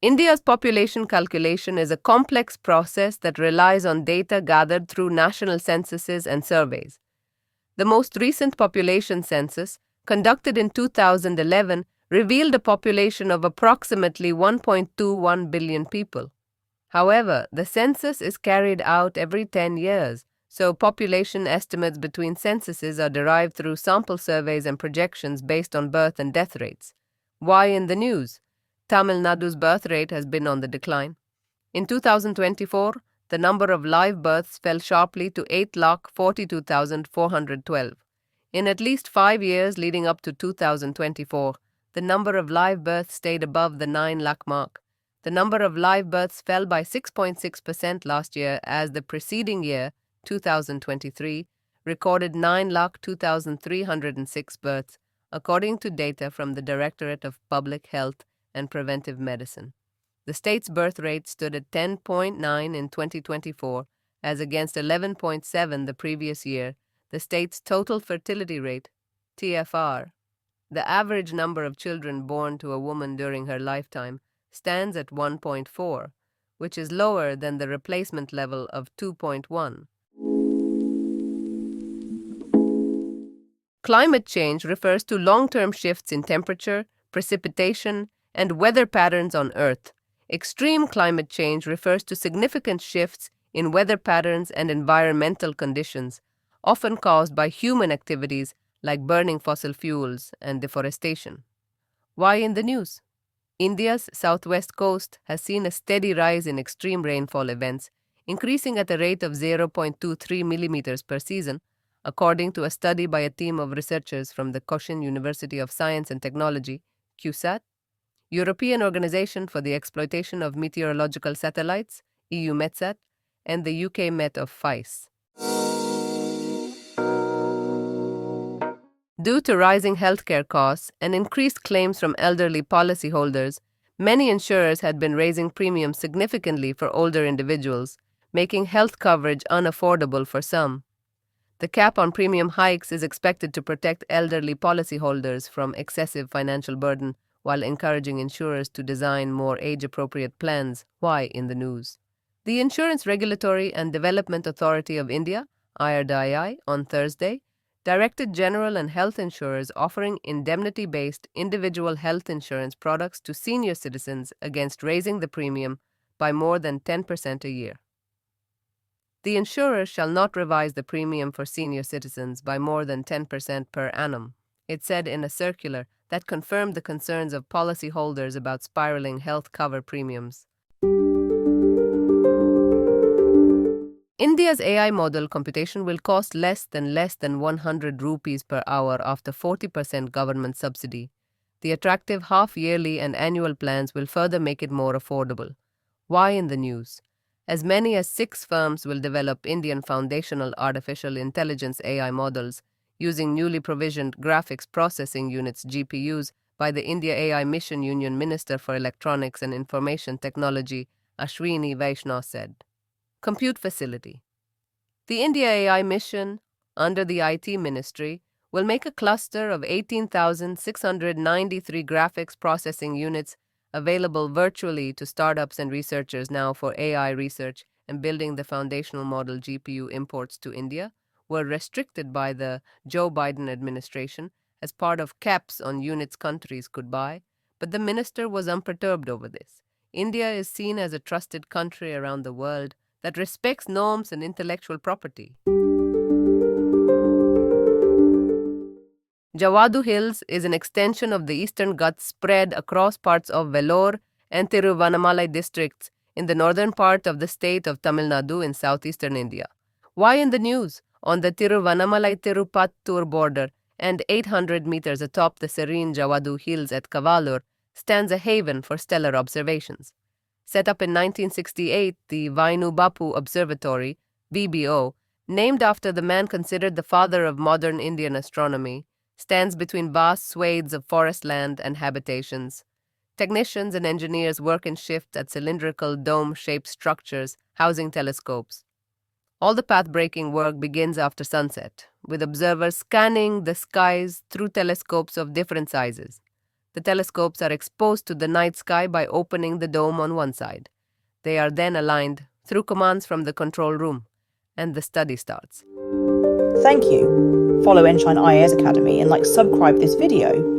India's population calculation is a complex process that relies on data gathered through national censuses and surveys. The most recent population census, conducted in 2011, revealed a population of approximately 1.21 billion people. However, the census is carried out every 10 years, so population estimates between censuses are derived through sample surveys and projections based on birth and death rates. Why in the news? Tamil Nadu's birth rate has been on the decline. In 2024, the number of live births fell sharply to 8,42,412. In at least 5 years leading up to 2024, the number of live births stayed above the 9 lakh mark. The number of live births fell by 6.6% last year as the preceding year, 2023, recorded 9,02,306 births, according to data from the Directorate of Public Health and Preventive Medicine. The state's birth rate stood at 10.9 in 2024, as against 11.7 the previous year. The state's total fertility rate, TFR, the average number of children born to a woman during her lifetime, stands at 1.4, which is lower than the replacement level of 2.1. Climate change refers to long-term shifts in temperature, precipitation, and weather patterns on Earth. Extreme climate change refers to significant shifts in weather patterns and environmental conditions, often caused by human activities like burning fossil fuels and deforestation. Why in the news? India's southwest coast has seen a steady rise in extreme rainfall events, increasing at a rate of 0.23 millimeters per season, according to a study by a team of researchers from the Cochin University of Science and Technology, CUSAT, European Organization for the Exploitation of Meteorological Satellites, EUMETSAT, and the UK Met of FICE. Due to rising healthcare costs and increased claims from elderly policyholders, many insurers had been raising premiums significantly for older individuals, making health coverage unaffordable for some. The cap on premium hikes is expected to protect elderly policyholders from excessive financial burden while encouraging insurers to design more age-appropriate plans. Why in the news? The Insurance Regulatory and Development Authority of India, IRDAI, on Thursday, directed general and health insurers offering indemnity-based individual health insurance products to senior citizens against raising the premium by more than 10% a year. The insurer shall not revise the premium for senior citizens by more than 10% per annum, it said in a circular that confirmed the concerns of policyholders about spiraling health cover premiums. India's AI model computation will cost less than 100 rupees per hour after 40% government subsidy. The attractive half-yearly and annual plans will further make it more affordable. Why in the news? As many as 6 firms will develop Indian foundational artificial intelligence AI models using newly provisioned graphics processing units GPUs by the India AI Mission Union Minister for Electronics and Information Technology, Ashwini Vaishnaw said. Compute facility. The India AI Mission, under the IT Ministry, will make a cluster of 18,693 graphics processing units available virtually to startups and researchers now for AI research and building the foundational model GPU imports to India were restricted by the Joe Biden administration as part of caps on units countries could buy, but the minister was unperturbed over this. India is seen as a trusted country around the world that respects norms and intellectual property. Jawadu Hills is an extension of the Eastern Ghats spread across parts of Vellore and Tiruvannamalai districts in the northern part of the state of Tamil Nadu in southeastern India. Why in the news? On the Tiruvannamalai-Tirupattur border and 800 meters atop the serene Jawadu Hills at Kavalur stands a haven for stellar observations. Set up in 1968, the Vainu Bapu Observatory, VBO, named after the man considered the father of modern Indian astronomy, stands between vast swathes of forest land and habitations. Technicians and engineers work in shifts at cylindrical dome-shaped structures housing telescopes. All the path-breaking work begins after sunset, with observers scanning the skies through telescopes of different sizes. The telescopes are exposed to the night sky by opening the dome on one side. They are then aligned through commands from the control room, and the study starts. Thank you. Follow Enshine Ias Academy and subscribe this video